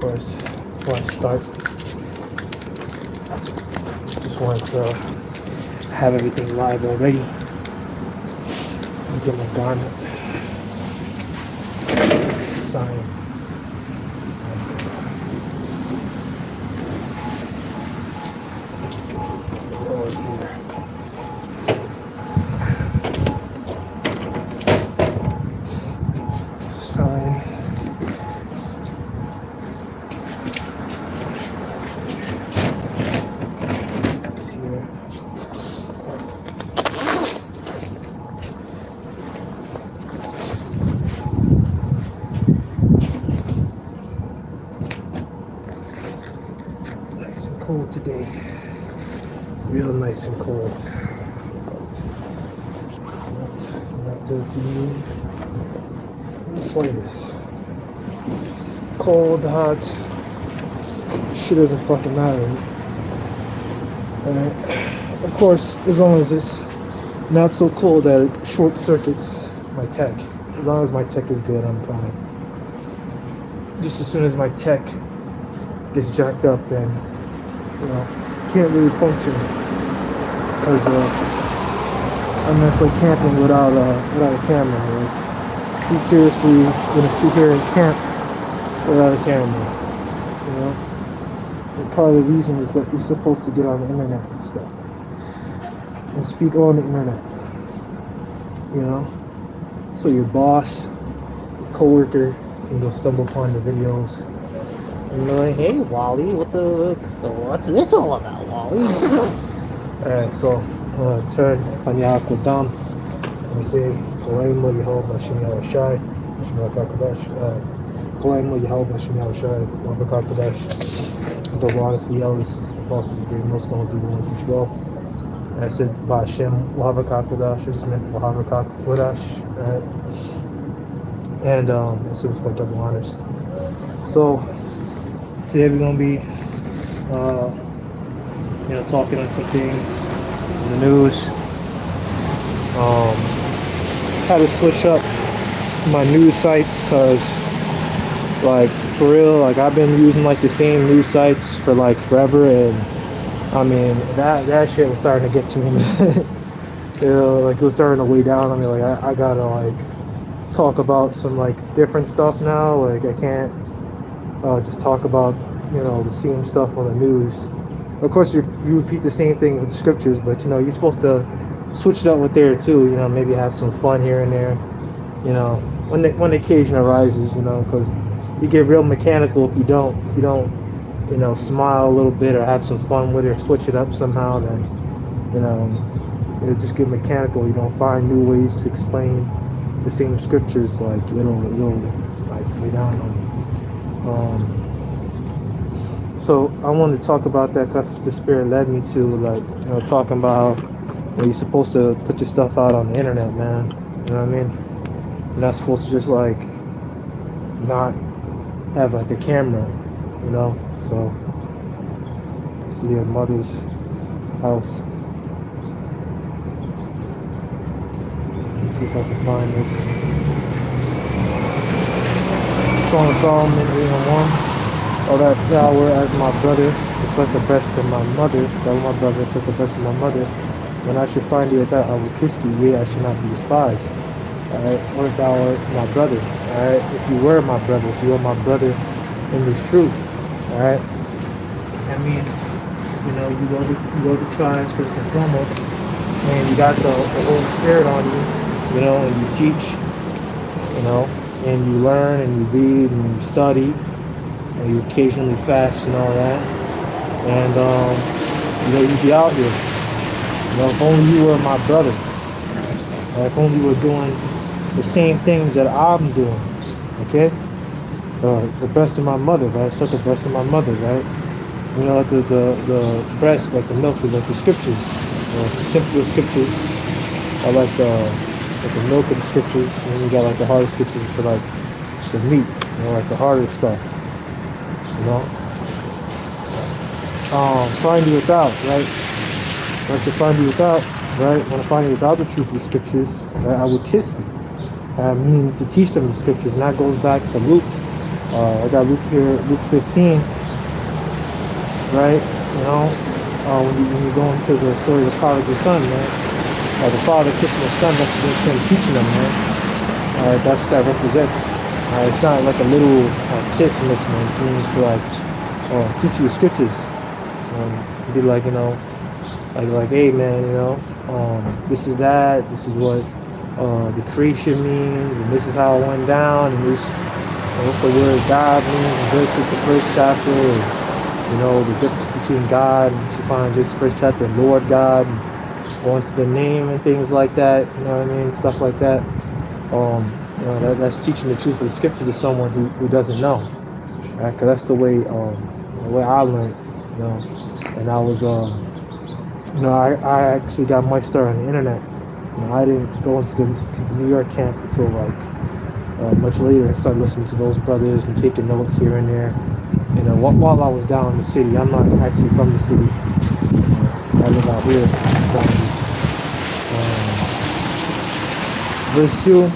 course, before I start, just wanted to have everything live already. Let me get my garment signed. Over here. Sign. Nice and cold today. Real nice and cold. But it's not dirty in the slightest. Cold, hot, shit doesn't fucking matter. Alright. Of course, as long as it's not so cold that it short circuits my tech. As long as my tech is good, I'm fine. Just as soon as my tech gets jacked up, then can't really function. Because it's like camping without a camera. Like, you seriously gonna sit here and camp without a camera? And part of the reason is that you're supposed to get on the internet and stuff and speak on the internet. So your boss, your coworker can go stumble upon the videos and be like, "Hey, Wally, what's this all about, Wally?" Alright, so I'm gonna turn Panyak down and say, "Kalaim lo Yehovah Hashem Yahushai, Hashem HaKadosh, Kalaim lo Yehovah Hashem Yahushai, Hashem HaKadosh." The honestly, Ellis, bosses agree, most don't do one teach well. And I said, "Ba'Hashem Wahavakakodash," I just meant Wahavakakodash, right? And I said before double honors. So today we're gonna be talking on some things in the news. Had to switch up my news sites because, like, for real, like, I've been using like the same news sites for like forever, and I mean that shit was starting to get to me. Like, it was starting to weigh down on me. Like, I gotta like talk about some like different stuff now. Like, I can't just talk about the same stuff on the news. Of course, you repeat the same thing with the scriptures, but you're supposed to switch it up with there too. Maybe have some fun here and there. When the occasion arises. Because you get real mechanical if you don't smile a little bit or have some fun with it or switch it up somehow. Then it'll just get mechanical. You don't find new ways to explain the same scriptures. Like, it'll like lay down on you. So I wanted to talk about that because the Spirit led me to, like, talking about how you're supposed to put your stuff out on the internet, man. You know what I mean? You're not supposed to just like not have like a camera, So see your mother's house. Let's see if I can find this. Song of Solomon 8:1. Oh, that Yahweh as my brother, it's like the best of my mother. That was my brother, it's like the best of my mother. When I should find you at that, I will kiss thee, yea, I should not be despised. Alright, what if thou art my brother? Alright, if you were my brother, if you were my brother in this truth. Alright, I mean, you go to tribes first and foremost, and you got the Holy Spirit on you, and you teach, and you learn and you read and you study. And you occasionally fast and all that, and you be out here. If only you were my brother, or if only you were doing the same things that I'm doing, okay? The breast of my mother, right? Suck the breast of my mother, right? Like the breast, like the milk, is like the scriptures, the simpler scriptures, are like the milk of the scriptures, and then you got like the harder scriptures, which are like the meat, like the harder stuff. Find you without, right? When I should find you without, right? When I find you without the truth of the scriptures, right, I would kiss thee. I mean, to teach them the scriptures, and that goes back to Luke I got Luke here, Luke 15, right? You know, when you go into the story of the prodigal son, man, the father kissing the son represents him teaching them, man. That's what that represents. It's not like a little kiss in this one. It means to like teach you the scriptures. Be like, you know, like, hey, man, you know, this is that. This is what the creation means, and this is how it went down, and this, what the word God means. And this is the first chapter. And, you know, the difference between God and you find just first chapter and Lord God, and going to the name and things like that. You know what I mean? Stuff like that. You know, that's teaching the truth of the scriptures to someone who doesn't know, right? Because that's the way I learned, you know. And I was, you know, I actually got my start on the internet. You know, I didn't go into the New York camp until like much later, and started listening to those brothers and taking notes here and there. You know, while I was down in the city, I'm not actually from the city. I live out here. Verse 2.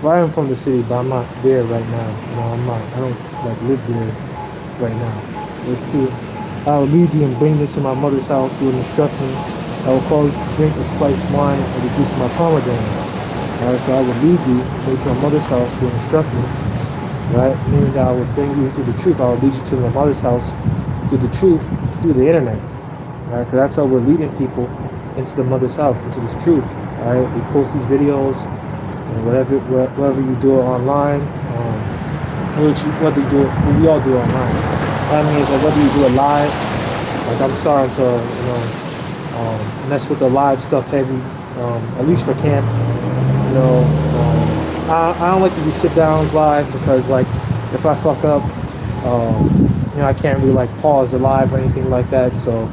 Well, I am from the city, but I'm not there right now. You know, I don't like live there right now. Verse 2. I will lead thee and bring thee to my mother's house. He will instruct me. I will cause thee to drink of spiced wine and the juice of my pomegranate. Alright, so I will lead thee and bring to my mother's house. He will instruct me. Right? Meaning that I will bring you through the truth. I will lead you to my mother's house through the truth, through the internet. Right? Because that's how we're leading people into the mother's house, into this truth. Alright? We post these videos. And whatever you do it online, whether you do it, well, we all do it online. That means like whether you do it live, like I'm starting to, you know, mess with the live stuff heavy, at least for camp. You know, I don't like to do sit downs live because like if I fuck up, you know, I can't really like pause the live or anything like that. So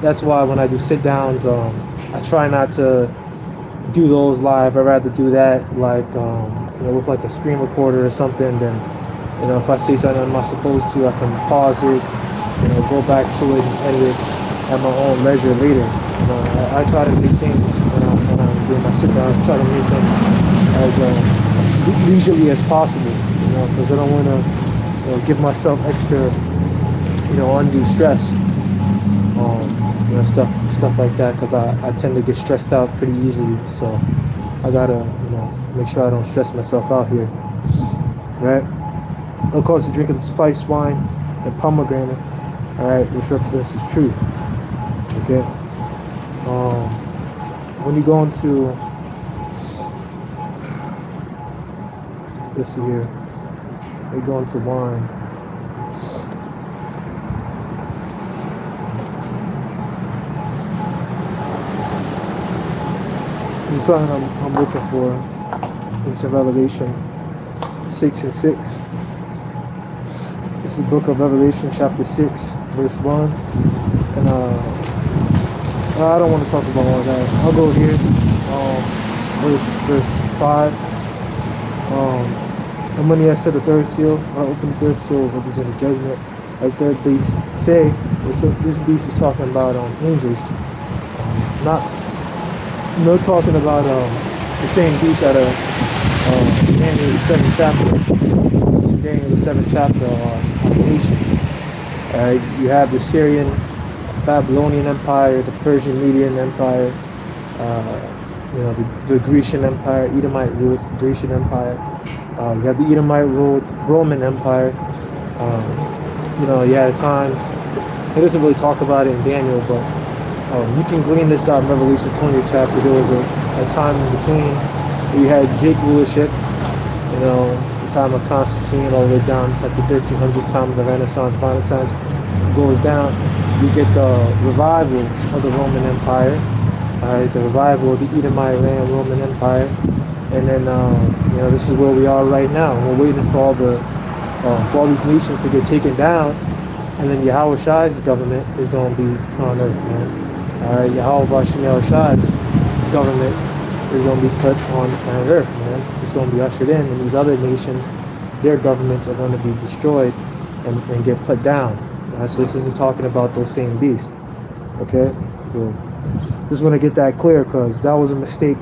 that's why when I do sit downs, I try not to do those live. I'd rather do that like you know, with like a screen recorder or something. Then, you know, if I say something I'm not supposed to, I can pause it, you know, go back to it and edit it at my own leisure later. You know, I try to make things when I'm doing my sit downs, try to make them as leisurely as possible, you know, because I don't want to, you know, give myself extra, you know, undue stress. You know, stuff like that, because I tend to get stressed out pretty easily. So I gotta, you know, make sure I don't stress myself out here, right? Of course, the drink of the spiced wine and pomegranate, all right, which represents his truth. Okay. When you go into, let's see here, we go into wine. There's something I'm looking for. It's in Revelation 6 and 6. This is the book of Revelation, chapter 6, verse 1. And I don't want to talk about all that. I'll go here. Verse 5. And when he has set the third seal, I'll open the third seal, represents the judgment. Like third beast say, which this beast is talking about angels, not talking about the same beast out of Daniel the 7th chapter. So Daniel the 7th chapter on nations. You have the Syrian, Babylonian Empire, the Persian Median Empire, you know, the Grecian Empire, Edomite ruled Grecian Empire. You have the Edomite ruled Roman Empire. You know, you had a time. It doesn't really talk about it in Daniel, but you can glean this out in Revelation 20th chapter. There was a time in between where you had Jake rulership, you know, the time of Constantine, all the way down to like the 1300s, time of the Renaissance. Renaissance goes down. You get the revival of the Roman Empire, the revival of the Edomite Roman Empire, and then you know, this is where we are right now. We're waiting for all these nations to get taken down, and then Yahweh Shai's government is going to be on earth, man. Yahweh Bashim Shai's government is going to be put on planet Earth, man. It's going to be ushered in, and these other nations, their governments are going to be destroyed and get put down. So this isn't talking about those same beasts. Okay? So just want to get that clear, because that was a mistake.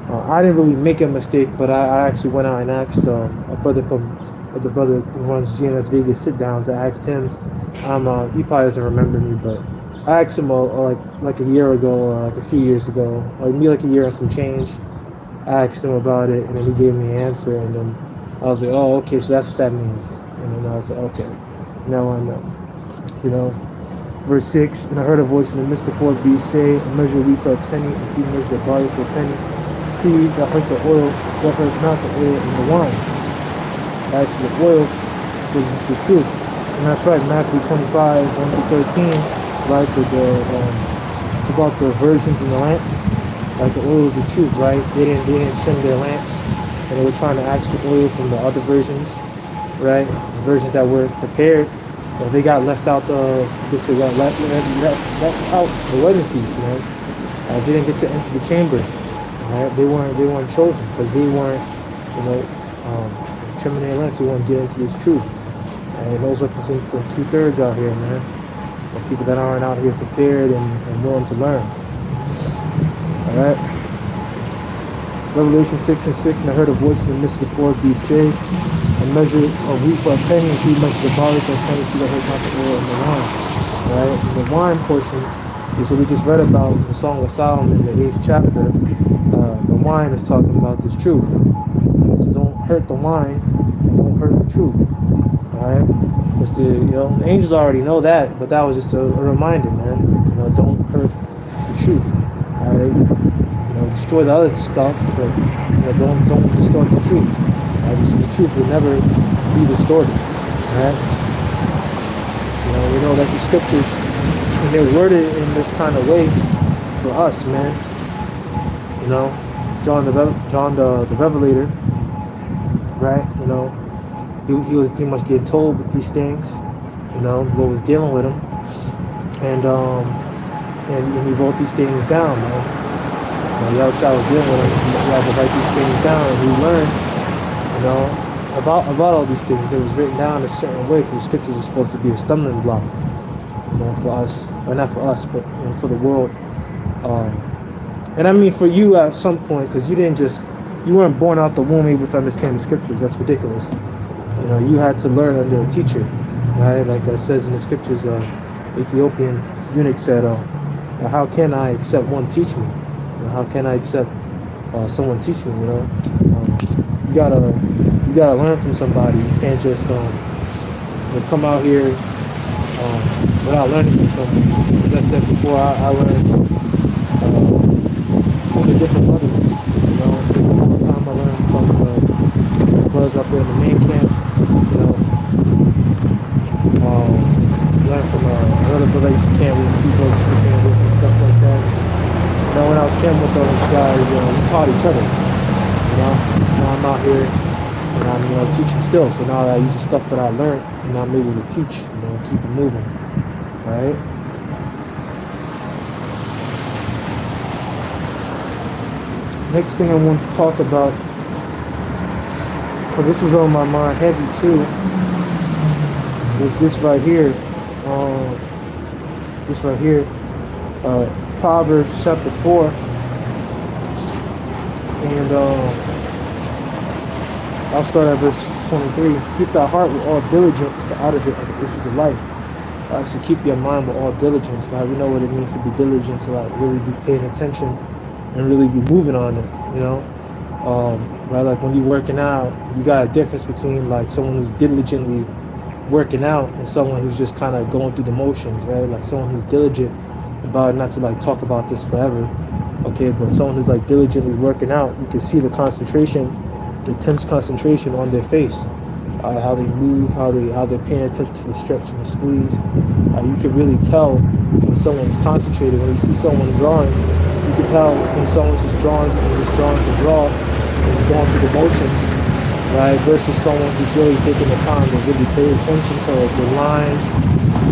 I didn't really make a mistake, but I actually went out and asked a brother from with the brother who runs GNS Vegas sit downs. I asked him. He probably doesn't remember me, but I asked him like a year ago or like a few years ago, like maybe like a year and some change. I asked him about it, and then he gave me an answer, and then I was like, oh, okay, so that's what that means. And then I was like, okay, now I know. You know, verse 6, and I heard a voice in the midst of 4b say, a measure of wheat for a penny, and 3 measures of barley for a penny. See, that hurt the oil, so that hurt not the oil and the wine. As to the oil, which is the truth. And that's right, Matthew 25, 1-13, right, with about the virgins and the lamps. Like the oil is the truth, right? They didn't trim their lamps, and they were trying to ask for oil from the other virgins, right? The virgins that were prepared, but they got left out left out the wedding feast, man. They didn't get to enter the chamber, right? They weren't chosen because they weren't, trimming their lamps. They weren't get into this truth, and those represent the 2/3 out here, man. The people that aren't out here prepared and willing to learn. Alright. Revelation 6:6, and I heard a voice in the midst of the 4b say, a measure of wheat for a penny, and 3 measures of barley for a penny, see that hurt not the oil and the wine. Right? And the wine portion is what we just read about in the Song of Solomon in the 8th chapter. The wine is talking about this truth. So don't hurt the wine, and don't hurt the truth. Alright? Because the angels already know that, but that was just a reminder, man. Don't hurt the truth. Alright? Destroy the other stuff, but don't distort the truth. The truth will never be distorted. Right? We know that the scriptures, and they're worded in this kind of way for us, man. John the Revelator, right? He was pretty much getting told with these things. The Lord was dealing with him, and he wrote these things down, man. Yahushua was dealing with him. He had to write these things down, and he learned, about all these things. That was written down a certain way, because the scriptures are supposed to be a stumbling block, for us, or not for us, but for the world. And I mean for you at some point, because you weren't born out the womb able to understand the scriptures. That's ridiculous. You had to learn under a teacher, right? Like it says in the scriptures, Ethiopian eunuch said, "How can I accept one teach me? How can I accept someone teach me? You gotta learn from somebody. You can't just come out here without learning from someone." As I said before, I learned from the different brothers. All the time I learned from the brothers up there in the main camp. Learned from another brother I used to camp with, a few brothers used to camp with, and stuff like that. When I was camping with those guys, we taught each other. Now I'm out here, and I'm teaching still. So now I use the stuff that I learned, and I'm able to teach. Keep it moving, right? Next thing I want to talk about, because this was on my mind heavy too, was this right here. Proverbs chapter 4, and I'll start at verse 23. Keep thy heart with all diligence, for out of it are the issues of life. So keep your mind with all diligence. Right? We know what it means to be diligent, to really be paying attention and really be moving on it. Right? Like when you're working out, you got a difference between like someone who's diligently working out and someone who's just kind of going through the motions, right? Like someone who's diligent about it, not to like talk about this forever, okay, but someone who's like diligently working out, you can see the concentration, the tense concentration on their face, how they move, how they're paying attention to the stretch and the squeeze. You can really tell when someone's concentrated. When you see someone drawing, you can tell when someone's just drawing to draw and just going through the motions, right, versus someone who's really taking the time to really pay attention to the lines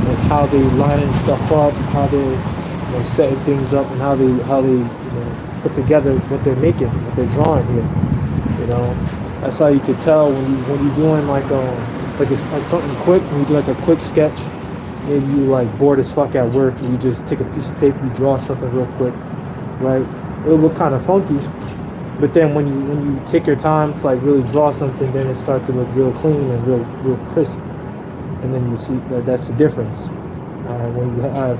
and how they lining stuff up, how they're setting things up, and how they put together what they're making, what they're drawing here. That's how you could tell when you're doing like it's like something quick. When you do like a quick sketch, maybe you like bored as fuck at work and you just take a piece of paper, you draw something real quick, right? It'll look kind of funky, But then when you take your time to like really draw something, then it starts to look real clean and real crisp. And then you see that that's the difference. When you have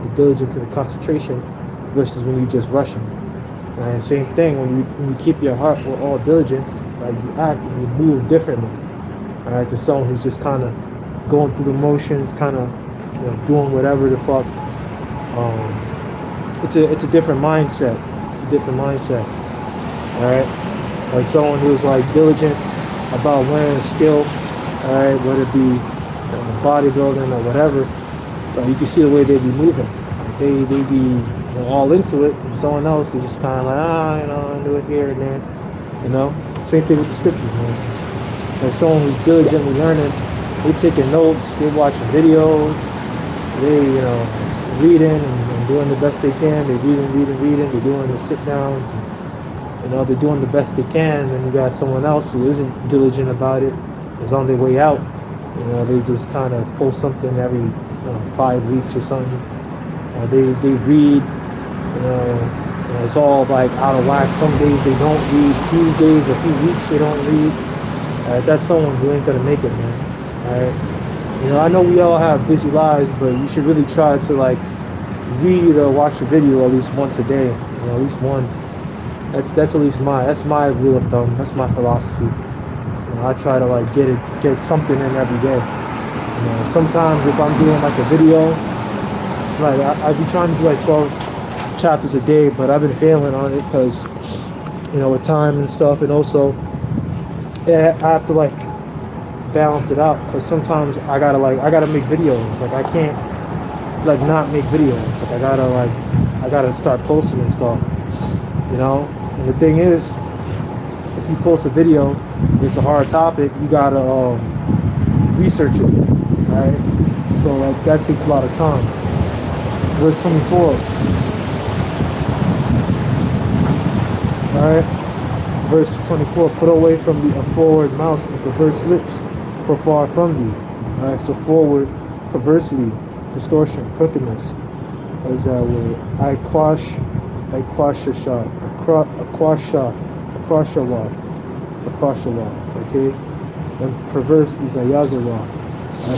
the diligence and the concentration versus when you just rushing. Same thing when you keep your heart with all diligence, right? You act and you move differently. All right, to someone who's just kind of going through the motions, kind of doing whatever the fuck. It's a different mindset. It's a different mindset. All right, like someone who's like diligent about learning a skill. All right, whether it be bodybuilding or whatever, but you can see the way they be moving. Like they be all into it, and someone else is just kind of like, I do it here and there. Same thing with the scriptures, man. Like someone who's diligently learning, they taking notes, they watching videos, they reading and doing the best they can. They reading. They're doing the sit downs. They're doing the best they can. And you got someone else who isn't diligent about it, is on their way out. They just kind of post something every 5 weeks or something. They read, and it's all like out of whack. Some days they don't read. Few days, a few weeks they don't read. That's someone who ain't gonna make it, man. All right. I know we all have busy lives, but you should really try to like read or watch a video at least once a day. At least one. That's at least that's my rule of thumb. That's my philosophy. I try to like get something in every day. Sometimes if I'm doing like a video, like I'd be trying to do like 12 chapters a day, but I've been failing on it because with time and stuff, and also I have to like balance it out because sometimes I gotta make videos. Like I can't like not make videos. Like I gotta start posting and stuff. And the thing is, if you post a video, it's a hard topic, you gotta research it, right? So like that takes a lot of time. Verse 24. Alright. Verse 24, put away from thee a forward mouth and perverse lips, for far from thee. Alright, so forward, perversity, distortion, crookedness. What is that word? Akwashawath, okay? And perverse is a yazawah.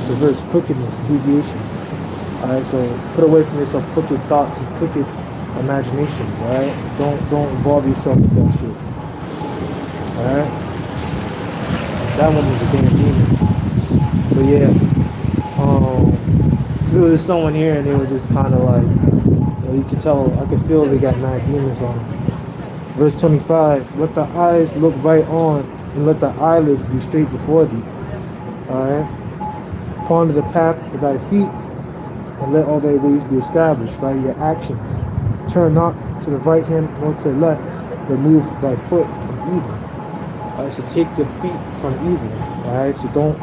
Perverse, crookedness, deviation. Alright, so put away from yourself crooked thoughts and crooked imaginations, alright? Don't involve yourself with that shit. Alright? That one was a damn demon. But yeah, because there was someone here and they were just kind of like, you could tell, I could feel they got mad demons on them. Verse 25, let the eyes look right on, and let the eyelids be straight before thee. Alright? Ponder the path of thy feet, and let all thy ways be established by your actions. Turn not to the right hand nor to the left, remove thy foot from evil. Alright, so take your feet from evil. Alright, so don't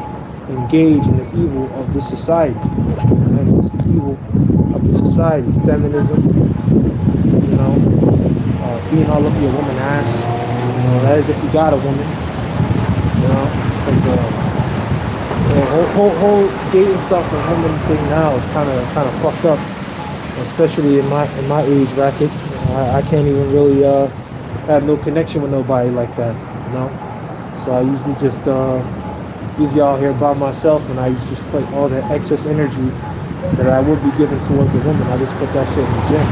engage in the evil of this society. Alright, what's the evil of the society? Feminism, being all up your woman ass. That is if you got a woman. Because whole dating stuff and woman thing now is kind of fucked up, especially in my age bracket. I can't even really have no connection with nobody like that. So I usually just out here by myself, and I used to just put all that excess energy that I would be giving towards a woman. I just put that shit in the gym.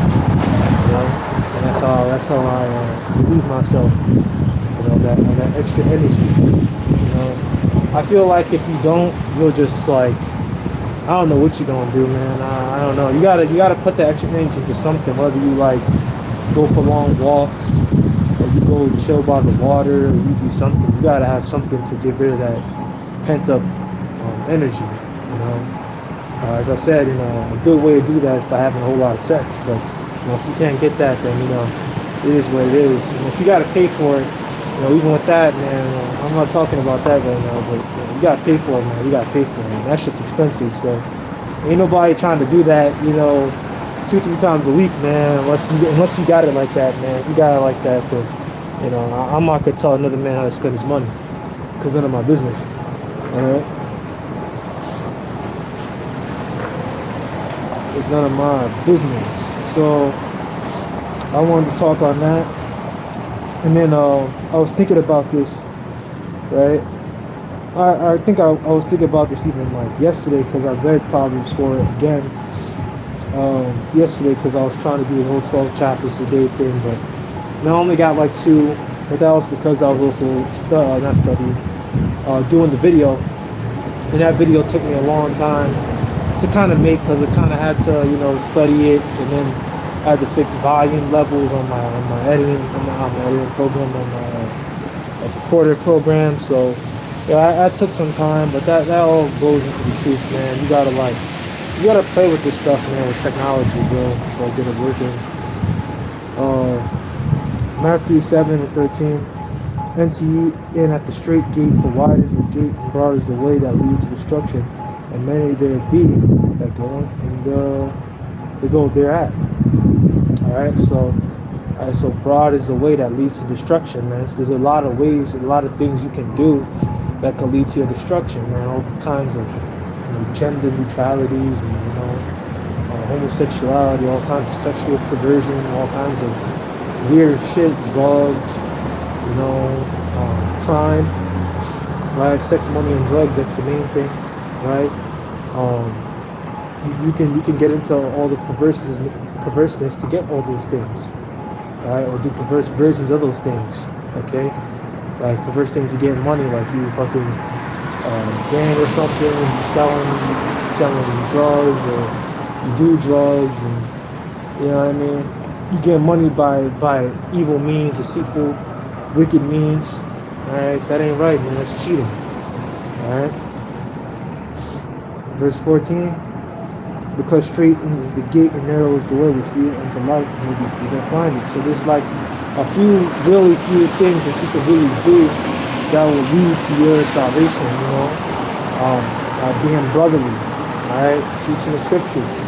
And that's how I relieve myself, that extra energy. I feel like if you don't, you'll just like, I don't know what you're gonna do, man. I don't know. You gotta put that extra energy into something, whether you like go for long walks, or you go chill by the water, or you do something. You gotta have something to get rid of that pent up energy. As I said, a good way to do that is by having a whole lot of sex, but if you can't get that, then it is what it is. And if you gotta pay for it, even with that, man, I'm not talking about that right now, but you gotta pay for it, man. You gotta pay for it. And that shit's expensive, so ain't nobody trying to do that, 2-3 times a week, man. Unless you got it like that, man. If you got it like that, then I'm not gonna tell another man how to spend his money, because none of my business. All right. It's none of my business. So I wanted to talk on that. And then I was thinking about this, right? I think I was thinking about this even like yesterday because I read Proverbs 4 again yesterday because I was trying to do the whole 12 chapters a day thing, but I only got like two. But that was because I was also not studying, doing the video, and that video took me a long time to kind of make because I kind of had to study it, and then I had to fix volume levels on my editing on my editing program on my recorder program. So yeah, I took some time, but that all goes into the truth, man. You gotta play with this stuff, man, with technology, bro, to get it working. Matthew 7:13. Enter ye in at the straight gate, for wide is the gate and broad is the way that leads to destruction, and many there be that go and they go thereat. All right, so broad is the way that leads to destruction, man. So there's a lot of ways, a lot of things you can do that could lead to your destruction, man. All kinds of gender neutralities and homosexuality, all kinds of sexual perversion, all kinds of weird shit, drugs, crime, right? Sex, money, and drugs. That's the main thing, right? You can get into all the perverseness to get all those things, right? Or do perverse versions of those things, okay? Like perverse things to get money, like you fucking gang or something, selling drugs, or you do drugs, and you know what I mean. You get money by evil means, deceitful, wicked means. All right, that ain't right, man. That's cheating. All right. Verse 14. Because straight is the gate and narrow is the way which leadeth unto life, and there be few that find it. So there's like really few things that you can really do that will lead to your salvation. Being brotherly. All right, teaching the scriptures.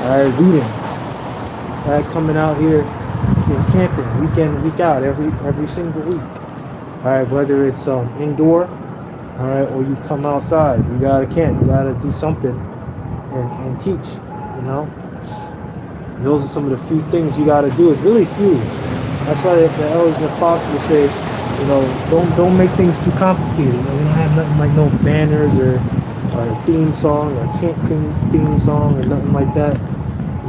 All right, reading. All right, coming out here and camping week in, week out, every single week. All right, whether it's indoor, all right, or you come outside, you gotta camp, you gotta do something and teach. Those are some of the few things you gotta do. It's really few. That's why the elders and apostles say, don't make things too complicated. We don't have nothing like no banners or a theme song or camping theme song or nothing like that.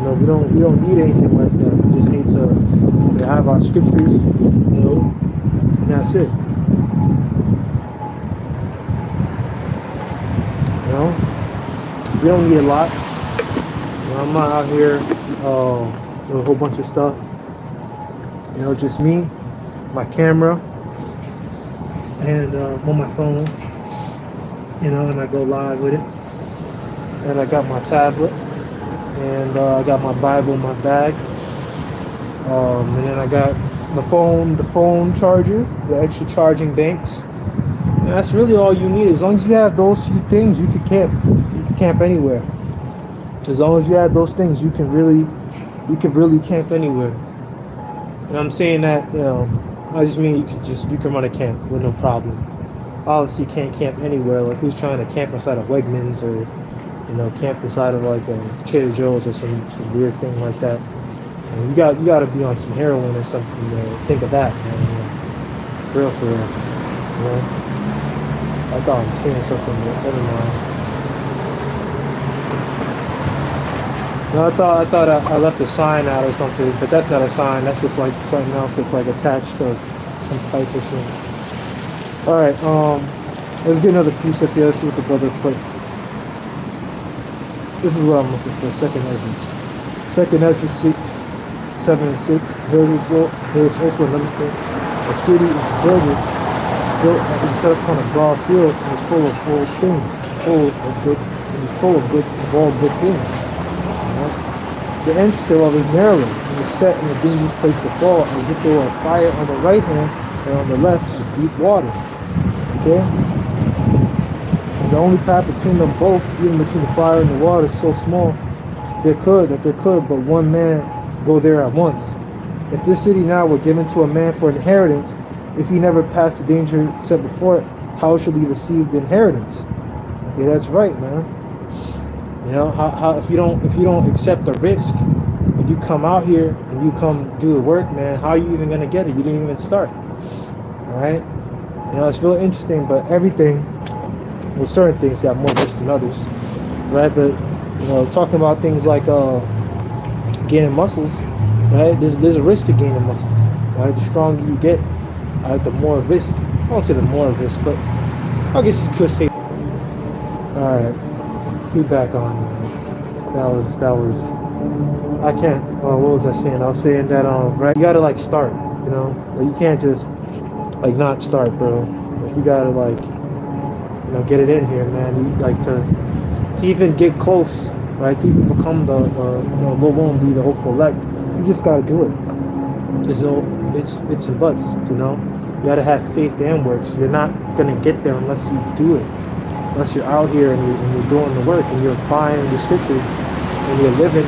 We don't need anything like that. We just need to have our scriptures, and that's it. We don't need a lot. I'm not out here with a whole bunch of stuff. Just me, my camera, and on my phone. And I go live with it. And I got my tablet. And I got my Bible in my bag, and then I got the phone charger, the extra charging banks. And that's really all you need. As long as you have those few things, you can camp. You can camp anywhere. As long as you have those things, you can really camp anywhere. And I'm saying that, I just mean you can run a camp with no problem. Obviously, you can't camp anywhere. Like who's trying to camp inside of Wegmans or camp inside of like a Trader Joe's or some weird thing like that. And you got to be on some heroin or something to think of that, man. For real. I thought I'm saying something, but never mind. No, I thought I left a sign out or something, but that's not a sign. That's just like something else that's like attached to some pipe or something. All right, let's get another precept here. Let's see what the brother put. This is what I'm looking for. Second Ezra 6, 7 and 6. There is also another thing. A city is built and set upon a broad field and is full of things, full of all good things. The entrance thereof is narrow and is set in a dangerous place to fall, as if there were a fire on the right hand and on the left a deep water. Okay? And the only path between them both, even between the fire and the water, is so small there could but one man go there at once. If this city now were given to a man for inheritance, if he never passed the danger set before it, how should he receive the inheritance? Yeah, that's right, man. How if you don't accept the risk, when you come out here and you come do the work, man, how are you even gonna get it? You didn't even start. All right. It's really interesting, but everything, well, certain things got more risk than others, right? But talking about things like gaining muscles, right? There's a risk to gaining muscles, right? The stronger you get, the more risk. I won't say the more risk, but I guess you could say. All right, be back on. That was. I can't. What was I saying? I was saying that right. You gotta like start. Like, you can't just like not start, bro. Like, you gotta like get it in here, man. You like to even get close, right? To even become the go won't be the hopeful elect. You just gotta do it. There's no it's and buts, You gotta have faith and works. You're not gonna get there unless you do it. Unless you're out here and you're doing the work and you're applying the scriptures and you're living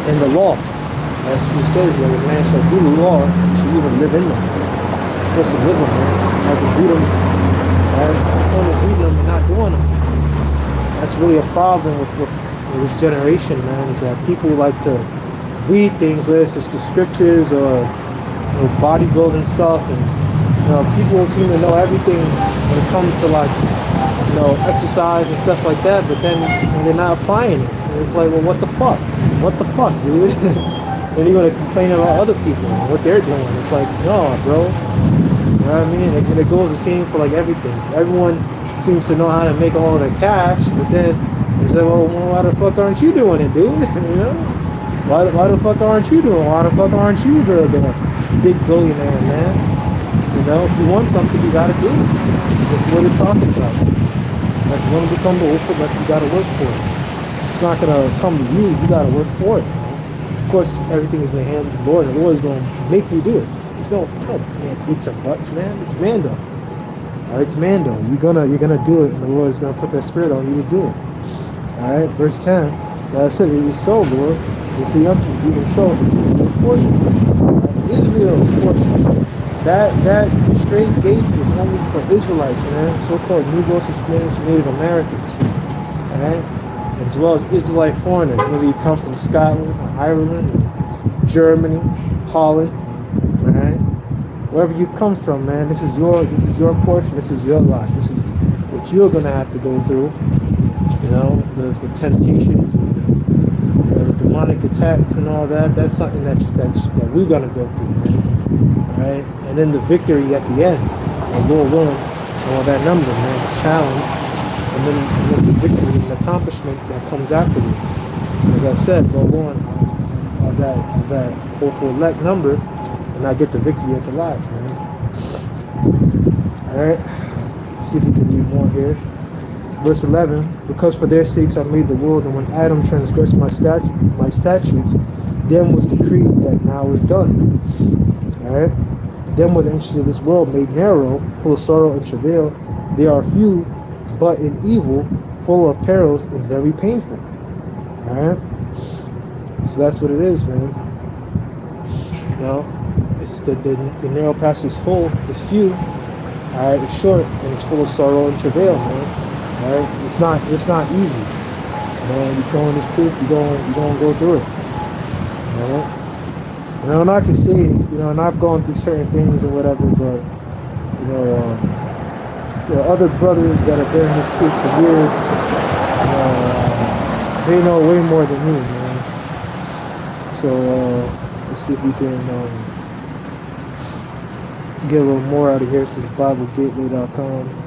in the law. As he says, that a man shall do the law, you should even live in them. You're supposed to live them, man. Not just read them. Right? You're just reading them and not doing them. That's really a problem with this generation, man, is that people like to read things, whether it's just the scriptures or bodybuilding stuff, and people seem to know everything when it comes to like exercise and stuff like that, but then they're not applying it. And it's like, well, what the fuck, dude? Then you're gonna complain about other people and what they're doing. It's like, no, bro. You know what I mean? It goes the same for like everything. Everyone seems to know how to make all of their cash, but then they say, well, why the fuck aren't you doing it, dude? Why the fuck aren't you doing it? Why the fuck aren't you the big billionaire, man? If you want something, you gotta do it. That's what it's talking about. Like, you want to become the wolf, like, you gotta work for it. It's not gonna come to you. You gotta work for it. Of course, everything is in the hands of the Lord, and the Lord is gonna make you do it. It's no it's and buts, man. It's Mando. All right, it's Mando. You're gonna do it, and the Lord is gonna put that spirit on you to do it. All right, verse 10. Like I said, it is so, Lord. You see unto me, even so is Israel's portion. Israel's portion. That straight gate is only for Israelites, man. So-called Negroes, Hispanics, Native Americans. All right, as well as Israelite foreigners, whether you come from Scotland, or Ireland, or Germany, Holland. All right, wherever you come from, man, this is your portion. This is your life. This is what you're gonna have to go through. The temptations, and the demonic attacks, and all that. That's something that we're gonna go through, man. Right, and then the victory at the end, Lord willing, all that number, man, the challenge, and then the victory and the accomplishment that comes afterwards. As I said, Lord willing, that hopeful elect number, and I get the victory at the last, man. All right, let's see if we can read more here. Verse 11, because for their sakes I made the world, and when Adam transgressed my statutes, then was decreed that now is done. Alright? Then were the inches of this world made narrow, full of sorrow and travail. They are few, but in evil, full of perils and very painful. Alright? So that's what it is, man. It's the narrow path is full, it's few. Alright, it's short, and it's full of sorrow and travail, man. Alright? It's not easy. You go in this truth, you're going to go through it. Alright? And I can see it, and I've gone through certain things or whatever, but, other brothers that have been in this truth for years, they know way more than me, man. So, let's see if we can get a little more out of here. This is BibleGateway.com.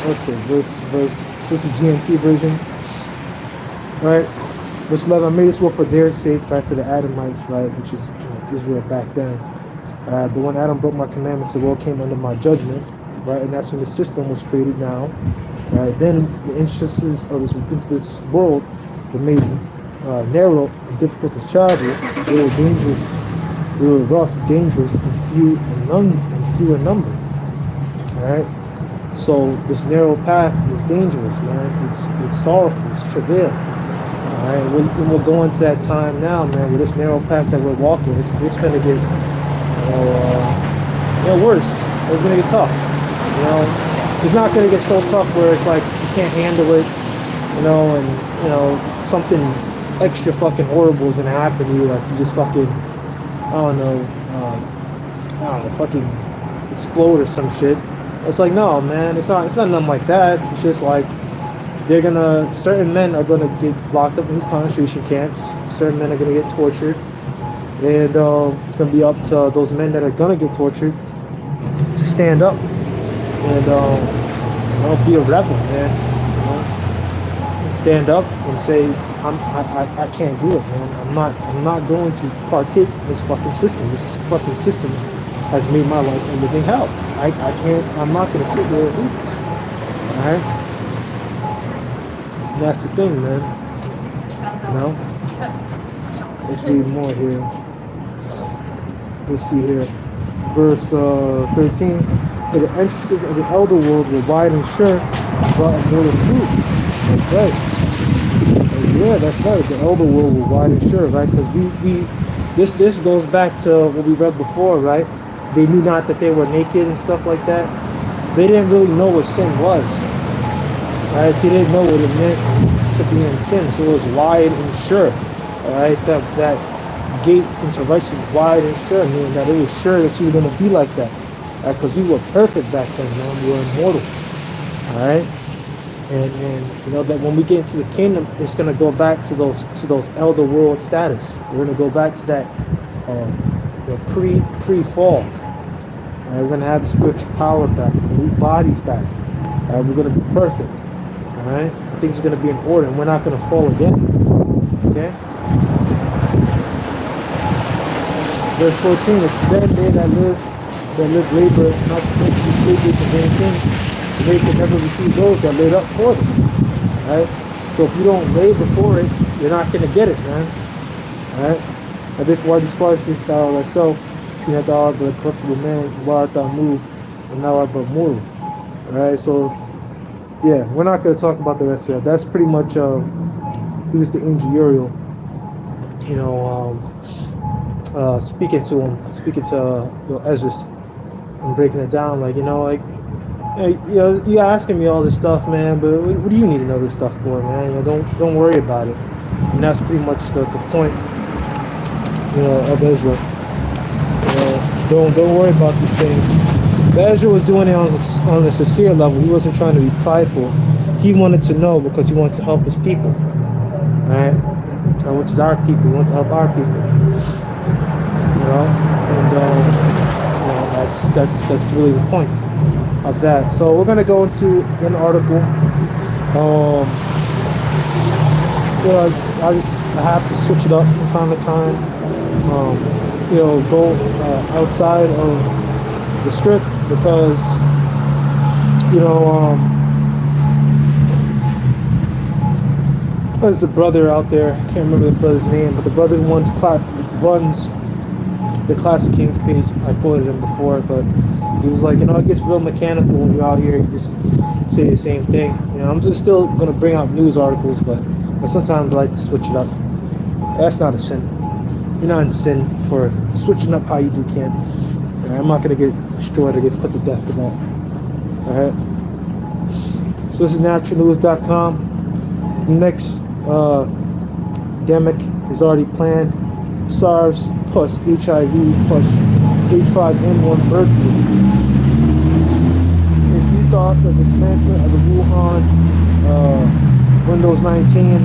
Okay, verse. So this is GNT version. Right, verse 11. I made this world for their sake, right, for the Adamites, right, which is Israel back then. But when Adam broke my commandments, the world came under my judgment, right, and that's when the system was created now, right. Then the entrances of this world were made narrow and difficult to travel. They were dangerous. They were rough, dangerous, and few in number. All right. So this narrow path is dangerous, man. It's sorrowful, it's travail. All right, we'll go into that time now, man. With this narrow path that we're walking, it's gonna get, worse. It's gonna get tough, It's not gonna get so tough where it's like you can't handle it, you know, and you know something extra fucking horrible is gonna happen to you, like you just fucking, I don't know, fucking explode or some shit. It's like, no, man, it's not nothing like that. It's just like certain men are gonna get locked up in these concentration camps. Certain men are gonna get tortured, and it's gonna be up to those men that are gonna get tortured to stand up and be a rebel, man. You know? And stand up and say, I can't do it, man. I'm not going to partake in this fucking system. This fucking system has made my life a living hell. I can't. I'm not gonna sit there and do this. All right. And that's the thing, man. You know. Let's read more here. Let's see here. Verse 13. For the entrances of the elder world were wide and sure, but more than fruit. That's right. Yeah, that's right. The elder world were wide and sure, right? Because this goes back to what we read before, right? They knew not that they were naked and stuff like that. They didn't really know what sin was, right? They didn't know what it meant to be in sin. So it was wide and sure, all right? That gate into righteousness, wide and sure, meaning that it was sure that you were going to be like that, right? Because we were perfect back then, man. We were immortal, all right? And you know that when we get into the kingdom, it's going to go back to those elder world status. We're going to go back to that pre-fall. Right, we're going to have the spiritual power back, the new bodies back. Right, we're going to be perfect. All right, things are going to be in order, and we're not going to fall again. Okay. Verse 14: If then they that live labor not to make the slaves of anything, they can never receive those that laid up for them. Right. So if you don't labor for it, you're not going to get it, man. All right. And therefore I disquiettest thou thyself, seeing that thou art but a corruptible man, and why art thou moved, and thou art but mortal. Alright, so yeah, we're not going to talk about the rest of that. That's pretty much he was the angel Uriel, you know, speaking to Ezra and breaking it down, like, you know, like, hey, you know, you're asking me all this stuff, man, but what do you need to know this stuff for, man? You know, don't worry about it. And that's pretty much the point, you know, of Ezra. Don't worry about these things. But Ezra was doing it on a sincere level. He wasn't trying to be prideful. He wanted to know because he wanted to help his people, right? Which is our people. He wanted to help our people, you know. And you know, that's really the point of that. So we're gonna go into an article. You know, I have to switch it up from time to time. You know, go outside of the script because, you know, there's a brother out there, I can't remember the brother's name, but the brother who runs the Classic Kings page, I quoted him before, but he was like, you know, it gets real mechanical when you're out here, you just say the same thing. You know, I'm just still going to bring out news articles, but sometimes I like to switch it up. That's not a sin. You're not in sin for switching up how you do camp. Right? I'm not going to get destroyed or get put to death for that. Alright? So this is naturalnews.com. The next demic is already planned. SARS plus HIV plus H5N1 bird flu. If you thought the dismantling of the Wuhan Windows 19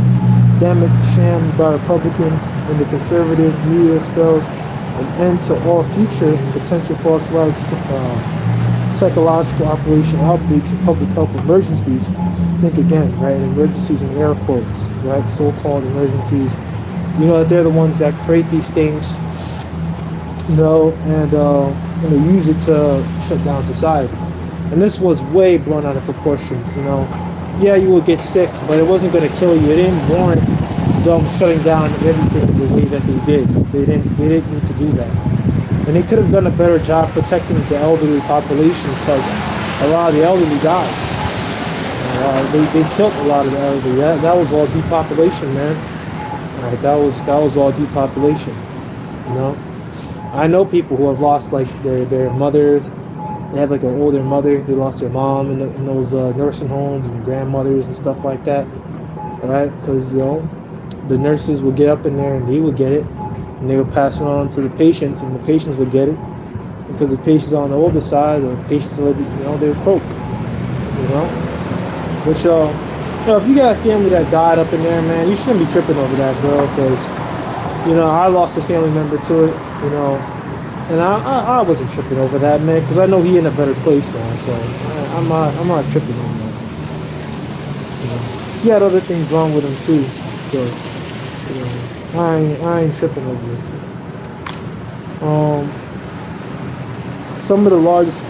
demic sham by Republicans and the conservative media spells an end to all future potential false flag psychological operation outbreaks and public health emergencies, think again, right? Emergencies in air quotes, right? So-called emergencies. You know that they're the ones that create these things, you know, and they use it to shut down society. And this was way blown out of proportions, you know. Yeah, you would get sick, but it wasn't going to kill you. It didn't warrant them shutting down everything the way that they did. They didn't need to do that. And they could have done a better job protecting the elderly population because a lot of the elderly died. They killed a lot of the elderly. That was all depopulation, man. Right, that was all depopulation. You know, I know people who have lost like their mother, They have like an older mother. They lost their mom in those nursing homes, and grandmothers and stuff like that. All right, because the nurses would get up in there and they would get it, and they would pass it on to the patients, and the patients would get it. Because the patients on the older side, the patients would, they would croak. Which if you got a family that died up in there, man, you shouldn't be tripping over that, bro. Because I lost a family member to it, and I wasn't tripping over that, man, because I know he in a better place now. So I'm not tripping over that. He had other things wrong with him too, so I ain't tripping over it. Some of the largest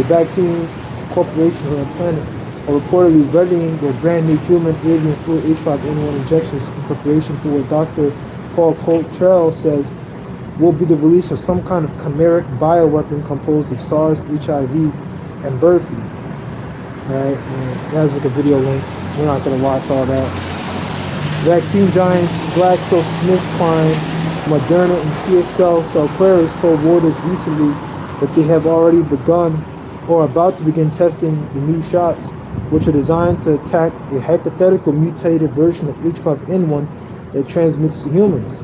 vaccine corporations on the planet are reportedly readying their brand new human avian flu H5N1 injections in preparation for what Dr. Paul Coltrell says will be the release of some kind of chimeric bioweapon composed of SARS, HIV, and bird flu. Alright, and that's like a video link. We're not going to watch all that. Vaccine giants GlaxoSmithKline, Moderna, and CSL Celqueras told Reuters recently that they have already begun or about to begin testing the new shots, which are designed to attack a hypothetical mutated version of H5N1 that transmits to humans.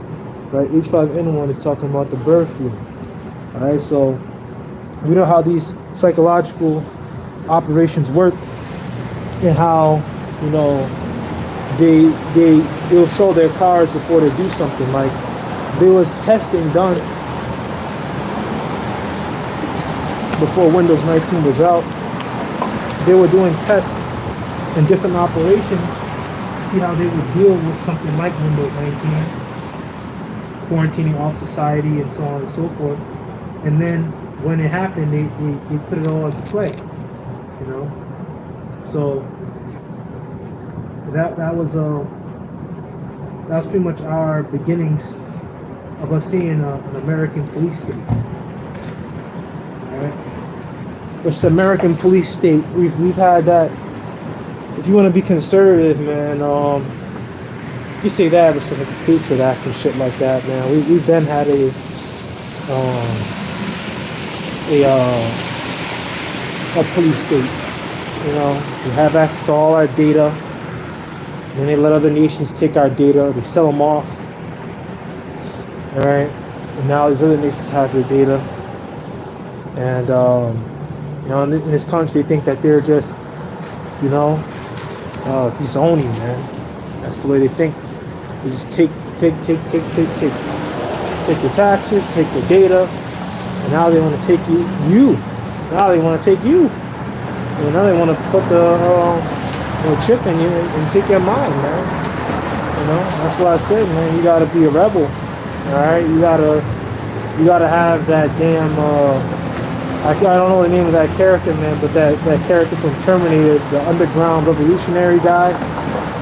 Right? H5N1 is talking about the bird flu. All right, so we know how these psychological operations work, and how they'll show their cards before they do something. Like there was testing done before Windows 19 was out. They were doing tests in different operations to see how they would deal with something like Windows 19, quarantining off society and so on and so forth. And then when it happened, they put it all into play. So that was pretty much our beginnings of us seeing an American police state. All right, which the American police state, we've had that. If you want to be conservative, man, you say that with something like a Patriot Act and shit like that, man. We've been had a police state. We have access to all our data. And they let other nations take our data. They sell them off. All right. And now these other nations have their data. And in this country, they think that they're just, zoning, man. That's the way they think. They just take your taxes, take your data, and now they want to take you. Now they want to take you. And now they want to put the chip in you and take your mind, man. That's what I said, man. You gotta be a rebel. All right, you gotta have that damn. I don't know the name of that character, man, but that character from Terminator, the underground revolutionary guy.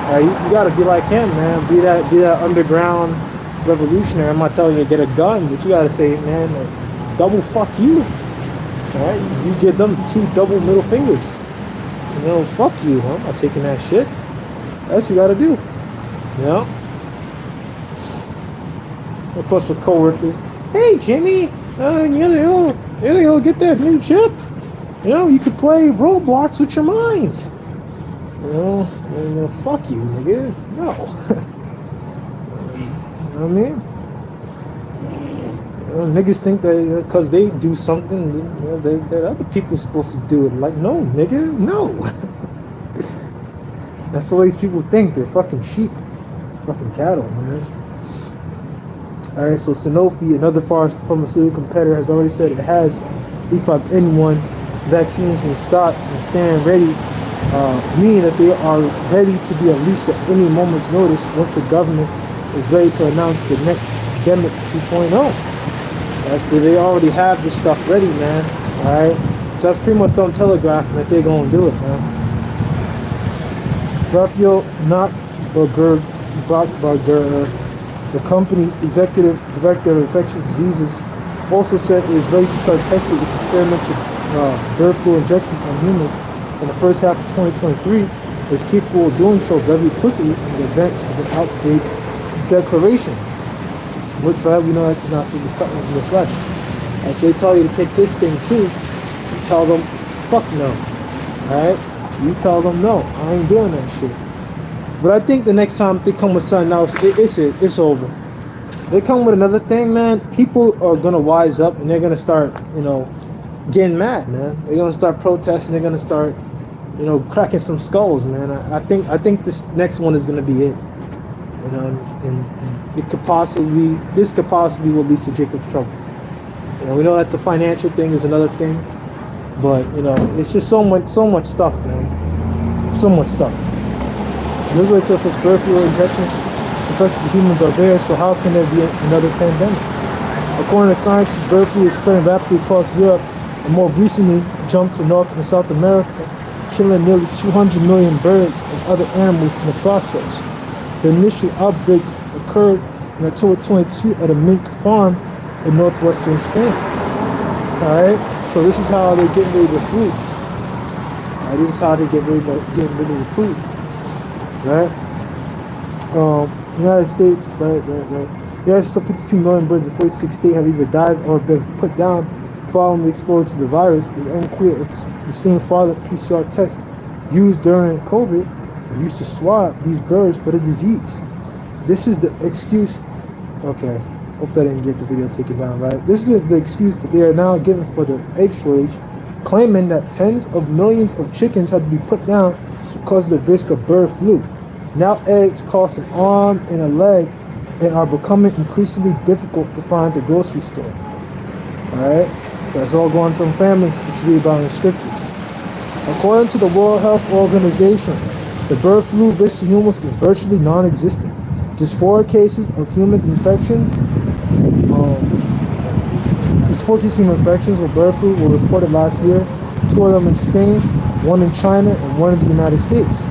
All right, you gotta be like him, man. Be that underground revolutionary. I'm not telling you to get a gun, but you gotta say, man, double fuck you. All right, you give them 2 double middle fingers. Fuck you, huh? I'm not taking that shit. That's what you gotta do. Of course, with coworkers, hey Jimmy, you gotta get that new chip. You could play Roblox with your mind. Fuck you, nigga. No. You know what I mean? Niggas think that because they do something, that other people are supposed to do it. Like, no, nigga, no. That's the way these people think. They're fucking sheep, fucking cattle, man. All right, so Sanofi, another pharmaceutical competitor, has already said it has H5N1 vaccines in stock and stand ready, meaning that they are ready to be unleashed at any moment's notice once the government is ready to announce the next Demic 2.0. So they already have this stuff ready, man. Alright? So that's pretty much them telegraphing that they're going to do it, man. Raphael Nachbarger, the company's executive director of infectious diseases, also said it is ready to start testing its experimental bird flu injections on humans in the first half of 2023. It's capable of doing so very quickly in the event of an outbreak declaration. which, right, we know that you're not supposed to be cutting in the flesh. Right, so they tell you to take this thing too. You tell them, fuck no. Alright? You tell them, no, I ain't doing that shit. But I think the next time they come with something else, it's over. They come with another thing, man, people are gonna wise up and they're gonna start, getting mad, man. They're gonna start protesting, they're gonna start, cracking some skulls, man. I think this next one is gonna be it. And this could possibly will lead to Jacob's trouble. We know that the financial thing is another thing, but it's just so much stuff, man. So much stuff. Literally tells us birth control injections infections of humans are there, so how can there be another pandemic? According to scientists, bird flu is spreading rapidly across Europe and more recently jumped to North and South America, killing nearly 200 million birds and other animals in the process. The initial outbreak occurred in October 22 at a mink farm in northwestern Spain. Alright, so this is how they get rid of the food. This is how they get rid of the food. Right? United States, right. Yes, some 52 million birds in 46 states have either died or been put down following the exposure to the virus. It's unclear if the same fraudulent PCR test used during COVID were used to swab these birds for the disease. This is the excuse. Okay, hope that didn't get the video taken down, right? This is the excuse that they are now giving for the egg shortage, claiming that tens of millions of chickens had to be put down because of the risk of bird flu. Now eggs cost an arm and a leg and are becoming increasingly difficult to find at the grocery store. Alright? So that's all going to some families that you read about in the scriptures. According to the World Health Organization, the bird flu risk to humans is virtually non-existent. Just 4 cases of human infections. These 4 cases of infections with bird flu were reported last year. 2 of them in Spain, 1 in China, and 1 in the United States.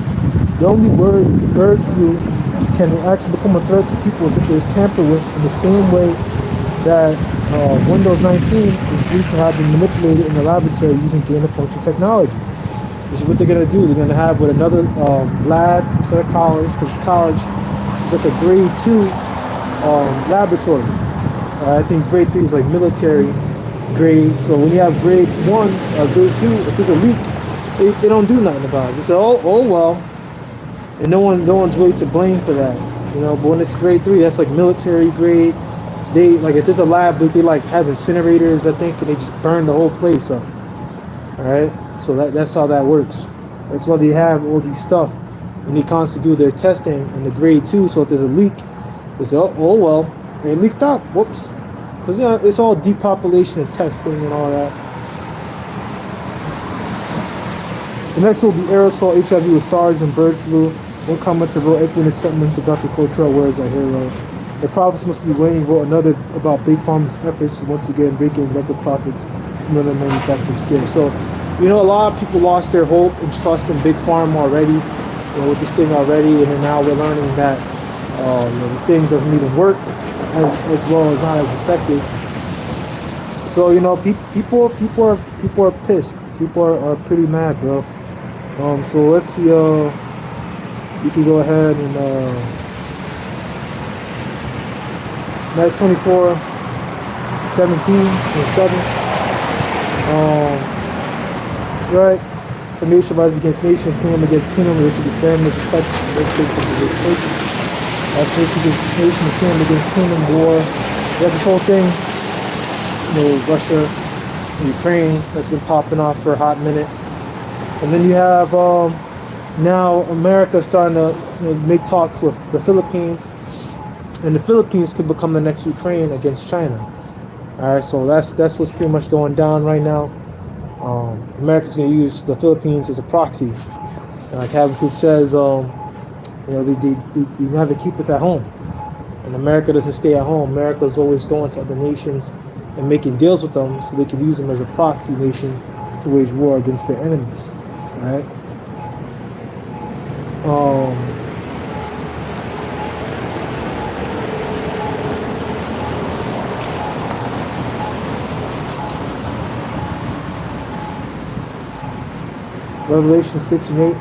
The only word bird flu can actually become a threat to people is if it is tampered with in the same way that Windows 19 is believed to have been manipulated in the laboratory using gain-of-function technology. Which is what they're going to do. They're going to have with another lab instead of college, because college is like a grade 2 laboratory. I think grade 3 is like military grade. So when you have grade 1 or grade 2, if there's a leak, they don't do nothing about it. They say, oh well. And no one's really to blame for that. But when it's grade 3, that's like military grade. They, like, if there's a lab, they like have incinerators, I think, and they just burn the whole place up. Alright? So that's how that works. That's why they have all these stuff. And they constantly do their testing in the grade 2, so if there's a leak, they say, oh well, it leaked out. Whoops. Because it's all depopulation and testing and all that. The next will be aerosol HIV with SARS and bird flu. One commenter wrote, Ephraim sentiment to Dr. Cultural, whereas I hear the prophets must be waiting. Wrote another about big pharma's efforts to once again break in record profits from other manufacturing scale. So, a lot of people lost their hope and trust in big pharma already, with this thing already, and then now we're learning that the thing doesn't even work as well, as not as effective. So people are pissed. People are pretty mad, bro. So let's see. You can go ahead and night 24, 17, and 7. Right. For nation rises against nation, kingdom against kingdom, there should be famine, there should be pestilence, earthquakes against places. As nation against nation, kingdom against kingdom, war. You have this whole thing, Russia, Ukraine, that's been popping off for a hot minute. And then you have now America starting to make talks with the Philippines, and the Philippines could become the next Ukraine against China. All right, so that's what's pretty much going down right now. America's going to use the Philippines as a proxy. And like Habakkuk says, they never keep it at home. And America doesn't stay at home. America's always going to other nations and making deals with them so they can use them as a proxy nation to wage war against their enemies. Right? Revelation 6 and 8.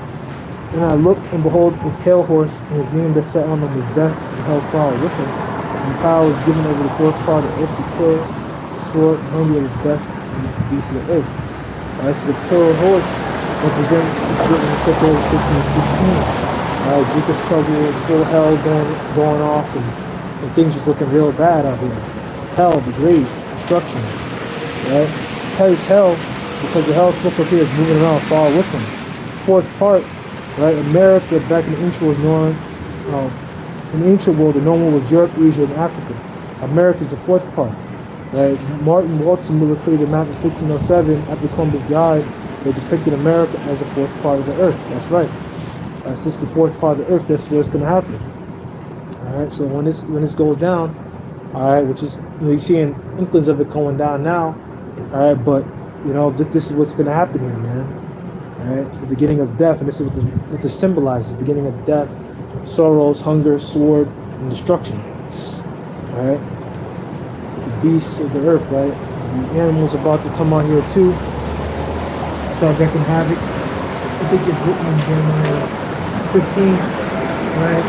And I looked, and behold, a pale horse, and his name that sat on him was Death, and hell followed with him. And And power was given over the fourth part of the earth to kill the sword, hunger, of death, and with the beasts of the earth. Alright, so the pale horse represents, it's written in 2 Kings 15:16. Alright, Jacob's trouble, full hell going off, and things just looking real bad out here. Hell, the grave, destruction. Right? Hell is hell because the hell spoke up here is moving around far with them. Fourth part, right? America back in the ancient world was known. In the ancient world, the known world was Europe, Asia, and Africa. America is the fourth part. Right? Martin Walton Miller created a map in 1507 after Columbus died. They depicted America as the fourth part of the earth. That's right. Since the fourth part of the earth, that's where it's going to happen. All right. So when this goes down, all right, which is you're seeing inklings of it going down now. All right, but this is what's going to happen here, man. All right, the beginning of death, and this is what this symbolizes: the beginning of death, sorrows, hunger, sword, and destruction. All right. The beasts of the earth, right? The animals are about to come out here too. Start wreaking havoc. I think it's written in Jeremiah 15, right?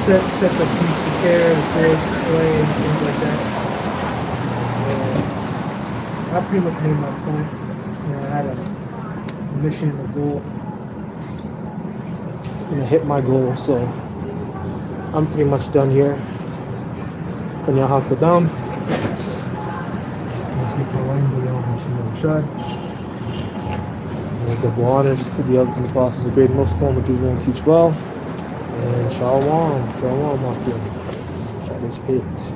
Set the beast to tear, the sword to slay, and things like that. I pretty much made my point. I had a mission, a goal, and I hit my goal, so I'm pretty much done here. Kanya hakadam. Double honors to the elders and apostles of great and most calm, do and teach well. And shalom, Akim. That is it.